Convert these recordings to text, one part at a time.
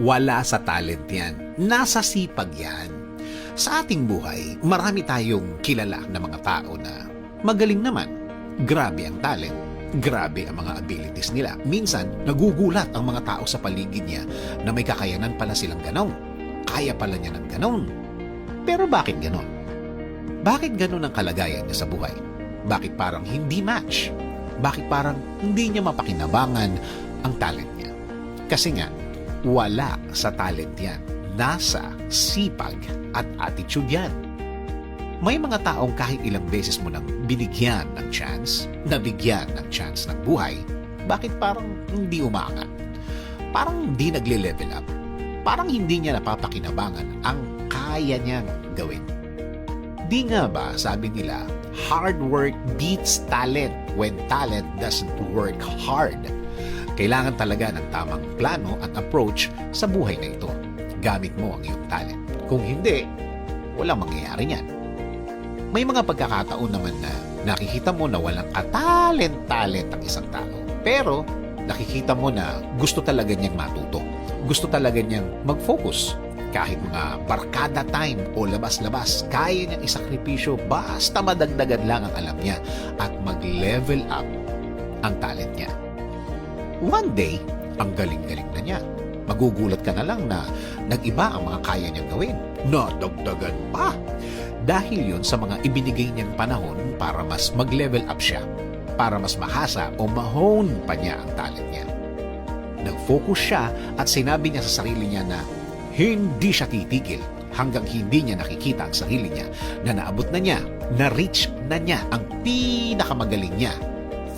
Wala sa talent yan. Nasa sipag yan. Sa ating buhay, marami tayong kilala na mga tao na magaling naman. Grabe ang talent. Grabe ang mga abilities nila. Minsan, nagugulat ang mga tao sa paligid niya na may kakayanan pala silang ganon. Kaya pala niya ng ganon. Pero bakit ganon? Bakit ganon ang kalagayan niya sa buhay? Bakit parang hindi match? Bakit parang hindi niya mapakinabangan ang talent niya? Kasi nga, wala sa talent yan. Nasa sipag at attitude yan. May mga taong kahit ilang beses mo nang binigyan ng chance, nabigyan ng chance ng buhay, bakit parang hindi umaangat? Parang hindi nagle-level up. Parang hindi niya napapakinabangan ang kaya niyang gawin. Di nga ba, sabi nila, hard work beats talent when talent doesn't work hard. Kailangan talaga ng tamang plano at approach sa buhay na ito. Gamit mo ang iyong talent. Kung hindi, walang mangyayari niyan. May mga pagkakataon naman na nakikita mo na walang katalent-talent ang isang tao. Pero nakikita mo na gusto talaga niyang matuto. Gusto talaga niyang mag-focus. Kahit mga barkada time o labas-labas, kaya niyang isakripisyo basta madagdagan lang ang alam niya at mag-level up ang talent niya. One day, ang galing-galing na niya. Magugulat ka na lang na nag-iba ang mga kaya niyang gawin. Nadagdagan pa! Dahil yon sa mga ibinigay niyang panahon para mas mag-level up siya, para mas mahasa o mahone pa niya ang talent niya. Nag-focus siya at sinabi niya sa sarili niya na hindi siya titigil hanggang hindi niya nakikita ang sarili niya na naabot na niya, na-reach na niya ang pinakamagaling niya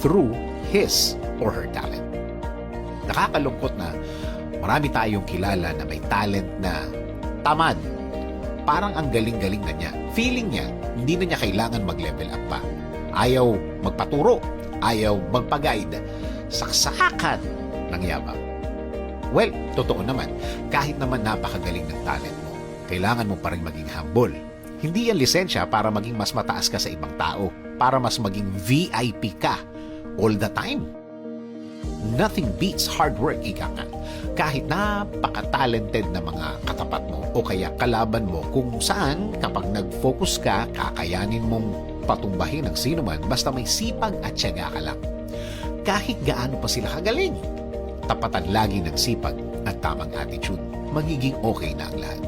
through his or her talent. Nakakalungkot na marami tayong kilala na may talent na tamad. Parang ang galing-galing na niya. Feeling niya, hindi na niya kailangan mag-level up pa. Ayaw magpaturo. Ayaw magpa-guide. Saksakan ng yabang. Well, totoo naman. Kahit naman napakagaling ng talent mo, kailangan mo pa rin maging humble. Hindi yan lisensya para maging mas mataas ka sa ibang tao. Para mas maging VIP ka all the time. Nothing beats hard work, ika nga. Kahit napaka-talented na mga katapat mo o kaya kalaban mo kung saan kapag nag-focus ka, kakayanin mong patumbahin ang sino man basta may sipag at tiyaga ka lang. Kahit gaano pa sila kagaling, tapatan lagi ng sipag at tamang attitude, magiging okay na ang lahat.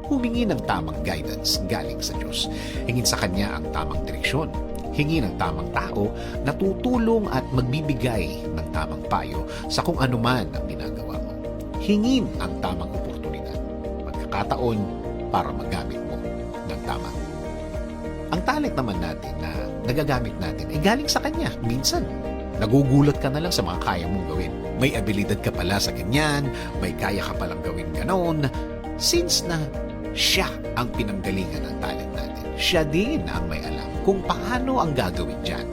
Humingi ng tamang guidance galing sa Diyos. Hingin sa Kanya ang tamang direksyon. Hingi ng tamang tao na tutulong at magbibigay ng tamang payo sa kung ano man ang ginagawa mo. Hingin ang tamang oportunidad, pagkakataon para magamit mo ng tama. Ang talent naman natin na nagagamit natin ay galing sa Kanya. Minsan, nagugulat ka na lang sa mga kaya mong gawin. May abilidad ka pala sa ganyan, may kaya ka palang gawin ganon. Since na siya ang pinanggalingan ng talent natin, siya din ang may alam kung paano ang gagawin dyan.